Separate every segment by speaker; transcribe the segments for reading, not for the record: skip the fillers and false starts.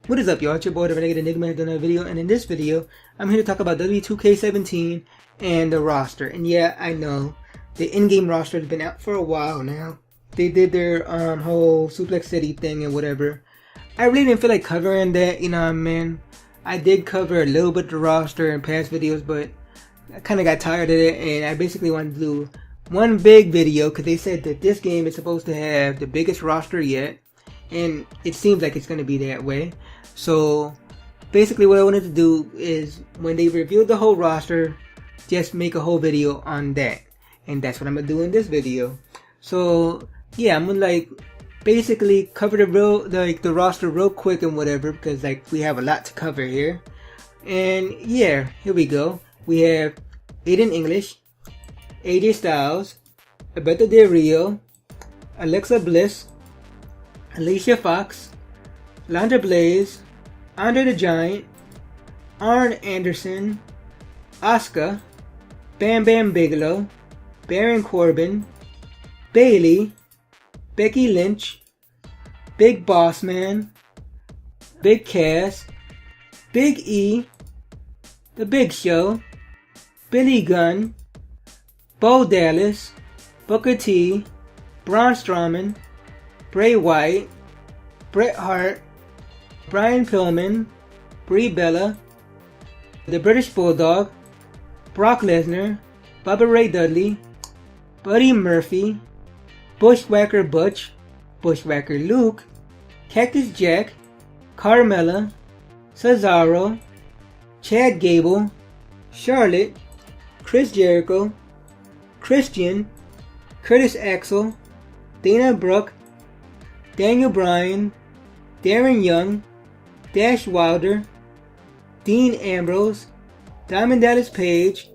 Speaker 1: What is up, y'all? It's your boy, the Renegade Enigma, has done a video, and in this video, I'm here to talk about WWE2K17 and the roster. And yeah, I know, the in-game roster has been out for a while now. They did their whole Suplex City thing and whatever. I really didn't feel like covering that, you know what I mean? I did cover a little bit of the roster in past videos, but I kind of got tired of it, and I basically wanted to do one big video, because they said that this game is supposed to have the biggest roster yet. And it seems like it's going to be that way. So basically what I wanted to do is, when they revealed the whole roster, just make a whole video on that. And that's what I'm going to do in this video. So yeah, I'm going to basically cover the roster real quick and whatever, because we have a lot to cover here. And yeah, here we go. We have Aiden English, AJ Styles, Alberto Del Rio, Alexa Bliss, Alicia Fox, Londra Blaze, Andre the Giant, Arn Anderson, Asuka, Bam Bam Bigelow, Baron Corbin, Bayley, Becky Lynch, Big Boss Man, Big Cass, Big E, The Big Show, Billy Gunn, Bo Dallas, Booker T, Braun Strowman, Bray Wyatt, Bret Hart, Brian Pillman, Brie Bella, The British Bulldog, Brock Lesnar, Bubba Ray Dudley, Buddy Murphy, Bushwhacker Butch, Bushwhacker Luke, Cactus Jack, Carmella, Cesaro, Chad Gable, Charlotte, Chris Jericho, Christian, Curtis Axel, Dana Brooke, Daniel Bryan, Darren Young, Dash Wilder, Dean Ambrose, Diamond Dallas Page,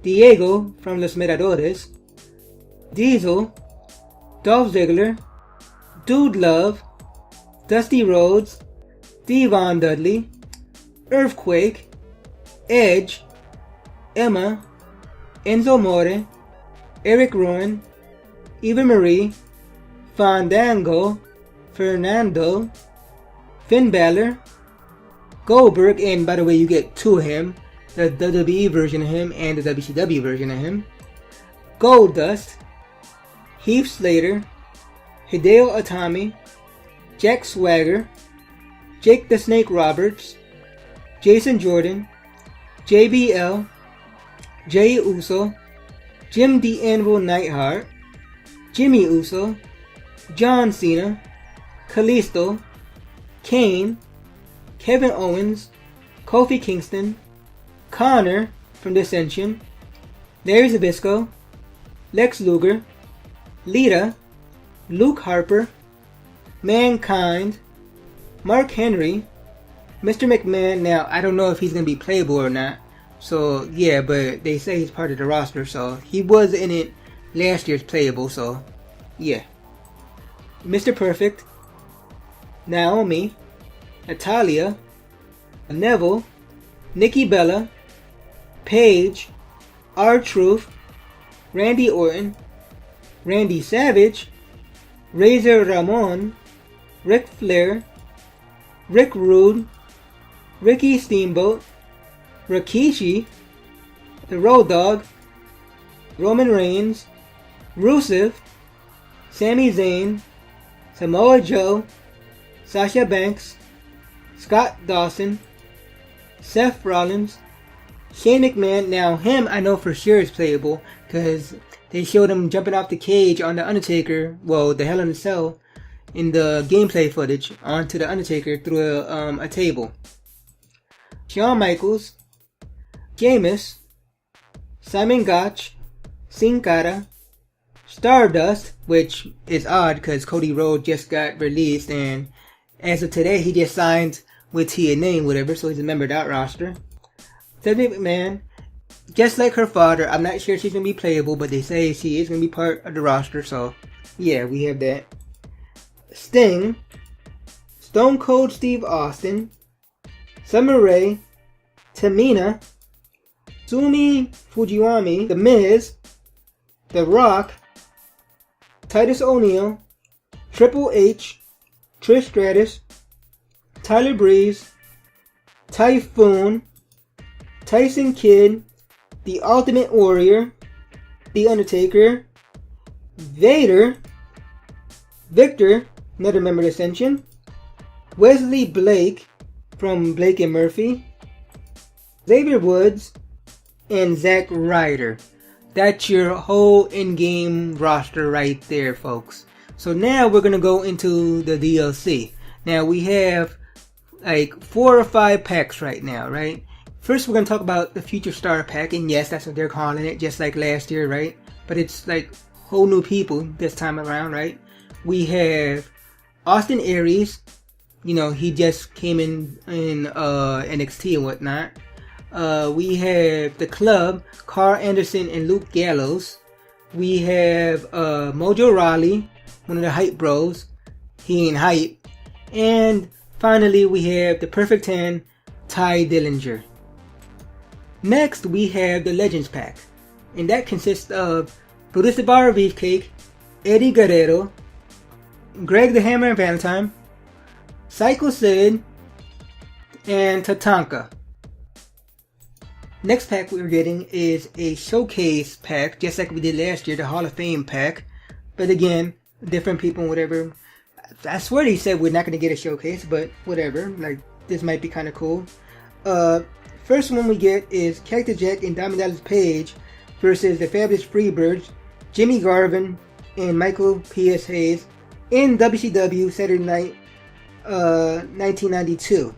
Speaker 1: Diego from Los Miradores, Diesel, Dolph Ziggler, Dude Love, Dusty Rhodes, Devon Dudley, Earthquake, Edge, Emma, Enzo More, Eric Rowan, Eva Marie, Fandango, Fernando, Finn Balor, Goldberg, and by the way, you get two of him, the WWE version of him and the WCW version of him, Goldust, Heath Slater, Hideo Itami, Jack Swagger, Jake the Snake Roberts, Jason Jordan, JBL, Jey Uso, Jim the Anvil Neidhart, Jimmy Uso, John Cena, Kalisto, Kane, Kevin Owens, Kofi Kingston, Connor from Dissension, Larry Zbyszko, Lex Luger, Lita, Luke Harper, Mankind, Mark Henry, Mr. McMahon. Now, I don't know if he's going to be playable or not. So, yeah, but they say he's part of the roster. So, he was in it last year's playable. So, yeah. Mr. Perfect, Naomi, Natalia, Neville, Nikki Bella, Paige, R-Truth, Randy Orton, Randy Savage, Razor Ramon, Ric Flair, Rick Rude, Ricky Steamboat, Rikishi, The Road Dogg, Roman Reigns, Rusev, Sami Zayn, Samoa Joe, Sasha Banks, Scott Dawson, Seth Rollins, Shane McMahon. Now him I know for sure is playable, because they showed him jumping off the cage on the Undertaker, well, the Hell in a Cell, in the gameplay footage onto the Undertaker through a table. Shawn Michaels, Sheamus, Simon Gotch, Sin Cara, Stardust, which is odd because Cody Rhodes just got released, and as of today he just signed with TNA, whatever, so he's a member of that roster. Stephanie McMahon, just like her father. I'm not sure she's going to be playable, but they say she is going to be part of the roster, so yeah, we have that. Sting, Stone Cold Steve Austin, Summer Rae, Tamina, Sumi Fujiwami, The Miz, The Rock, Titus O'Neil, Triple H, Trish Stratus, Tyler Breeze, Typhoon, Tyson Kidd, The Ultimate Warrior, The Undertaker, Vader, Victor, another member of Ascension, Wesley Blake from Blake and Murphy, Xavier Woods, and Zack Ryder. That's your whole in-game roster right there, folks. So now we're going to go into the DLC. Now we have like 4 or 5 packs right now, right? First we're going to talk about the Future Star Pack, and yes, that's what they're calling it, just like last year, right? But it's like whole new people this time around, right? We have Austin Aries. You know, he just came in NXT and whatnot. We have the Club, Carl Anderson and Luke Gallows. We have Mojo Rawley, one of the hype bros. He ain't hype. And finally, we have the Perfect 10, Ty Dillinger. Next, we have the Legends Pack. And that consists of Buddhist Bar Beefcake, Eddie Guerrero, Greg the Hammer and Valentine, Psycho Sid, and Tatanka. Next pack we're getting is a Showcase pack, just like we did last year, the Hall of Fame pack. But again, different people and whatever. I swear they said we're not going to get a Showcase, but whatever. Like, this might be kind of cool. First one we get is Cactus Jack and Diamond Dallas Page versus the Fabulous Freebirds, Jimmy Garvin and Michael P.S. Hayes in WCW Saturday Night 1992.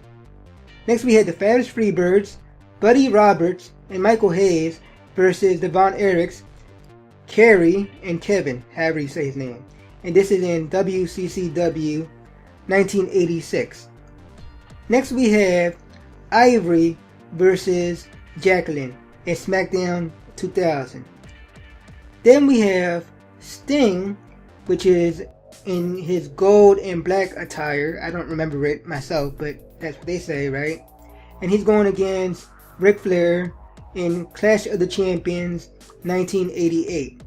Speaker 1: Next we had the Fabulous Freebirds, Buddy Roberts and Michael Hayes versus the Von Erichs, Kerry and Kevin, however you say his name. And this is in WCCW 1986. Next we have Ivory versus Jacqueline in SmackDown 2000. Then we have Sting, which is in his gold and black attire. I don't remember it myself, but that's what they say, right? And he's going against Ric Flair in Clash of the Champions 1988.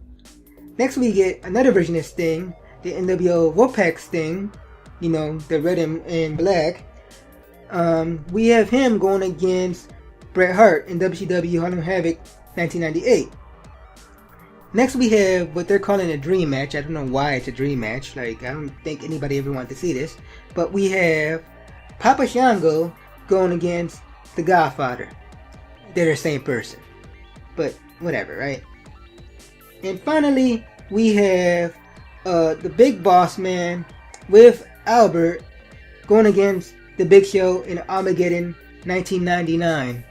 Speaker 1: Next we get another version of Sting, the NWO Wolfpack Sting, you know, the red and black. We have him going against Bret Hart in WCW Harlem Havoc 1998. Next we have what they're calling a dream match. I don't know why it's a dream match. Like, I don't think anybody ever wanted to see this. But we have Papa Shango going against the Godfather. They're the same person. But whatever, right? And finally, we have the Big Boss Man with Albert going against the Big Show in Armageddon 1999.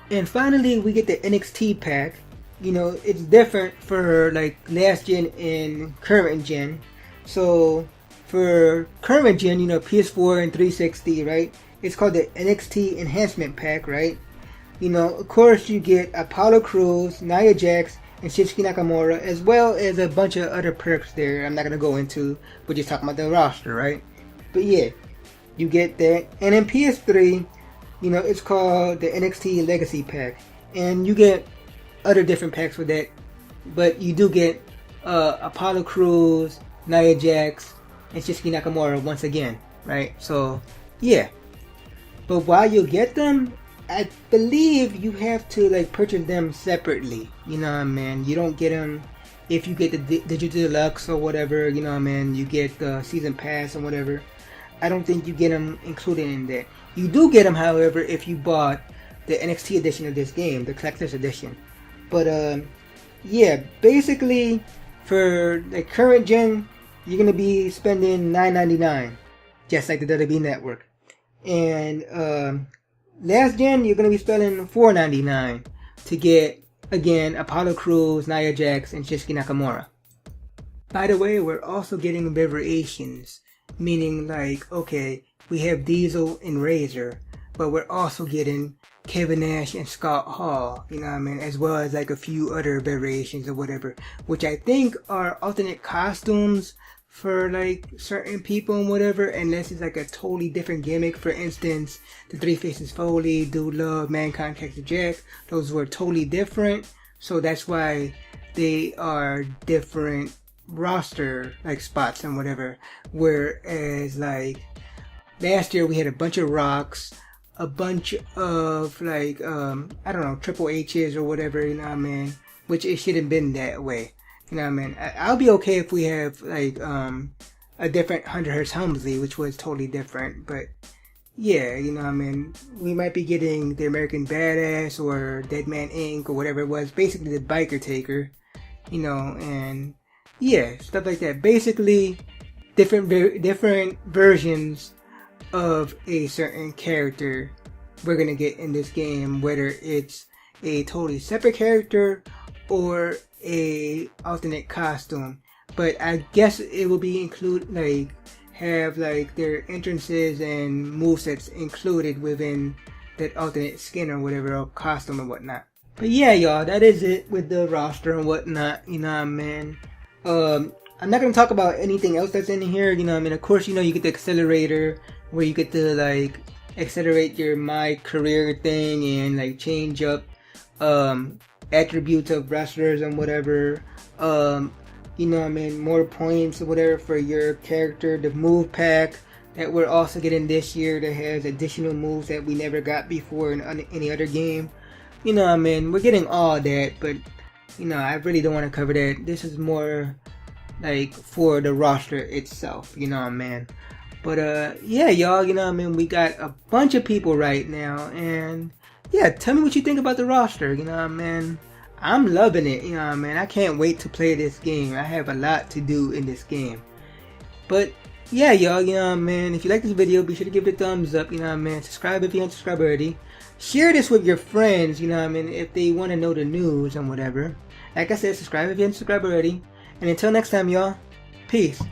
Speaker 1: And finally, we get the NXT pack. You know, it's different for like last gen and current gen. So for current gen, you know, PS4 and 360, right? It's called the NXT Enhancement Pack, right? You know, of course, you get Apollo Crews, Nia Jax, and Shinsuke Nakamura, as well as a bunch of other perks there I'm not going to go into. We're just talking about the roster, right? But yeah, you get that. And in PS3, you know, it's called the NXT Legacy Pack. And you get other different packs with that. But you do get Apollo Crews, Nia Jax, and Shinsuke Nakamura once again, right? So, yeah. But while you get them, I believe you have to like purchase them separately. You know what I mean? You don't get them if you get the Digital Deluxe or whatever. You know what I mean? You get the Season Pass or whatever. I don't think you get them included in that. You do get them, however, if you bought the NXT edition of this game, the Collector's Edition. But yeah, basically for the current gen, you're gonna be spending $9.99, just like the WWE Network. And last gen, you're going to be spending $4.99 to get, again, Apollo Crews, Nia Jax, and Shinsuke Nakamura. By the way, we're also getting variations, meaning like, okay, we have Diesel and Razor, but we're also getting Kevin Nash and Scott Hall, you know what I mean, as well as like a few other variations or whatever, which I think are alternate costumes for like certain people and whatever, unless it's like a totally different gimmick. For instance, the Three Faces Foley, Dude Love, Mankind, Cactus Jack, those were totally different, so that's why they are different roster like spots and whatever. Whereas like last year we had a bunch of Rocks, a bunch of like I don't know, Triple H's or whatever, you know what I mean? Which it shouldn't have been that way. You know what I mean? I'll be okay if we have like a different Hunter Hearst Helmsley, which was totally different, but yeah, you know what I mean? We might be getting the American Badass or Dead Man Inc. or whatever it was, basically the Biker Taker, you know, and yeah, stuff like that. Basically, different versions of a certain character we're gonna get in this game, whether it's a totally separate character or a alternate costume. But I guess it will be have like their entrances and movesets included within that alternate skin or whatever, or costume or whatnot. But yeah, y'all, that is it with the roster and whatnot, you know what I mean? I'm not gonna talk about anything else that's in here, you know what I mean? Of course, you know, you get the accelerator where you get to like accelerate your my career thing and like change up attributes of wrestlers and whatever. You know what I mean, more points or whatever for your character. The move pack that we're also getting this year that has additional moves that we never got before in any other game. You know what I mean, we're getting all that, but you know, I really don't want to cover that. This is more like for the roster itself, you know what I mean. But yeah, y'all, you know what I mean, we got a bunch of people right now, and yeah, tell me what you think about the roster, you know what I mean. I'm loving it, you know what I mean. I can't wait to play this game. I have a lot to do in this game. But yeah, y'all, you know what I mean. If you like this video, be sure to give it a thumbs up, you know what I mean. Subscribe if you haven't subscribed already. Share this with your friends, you know what I mean, if they want to know the news and whatever. Like I said, subscribe if you haven't subscribed already. And until next time, y'all, peace.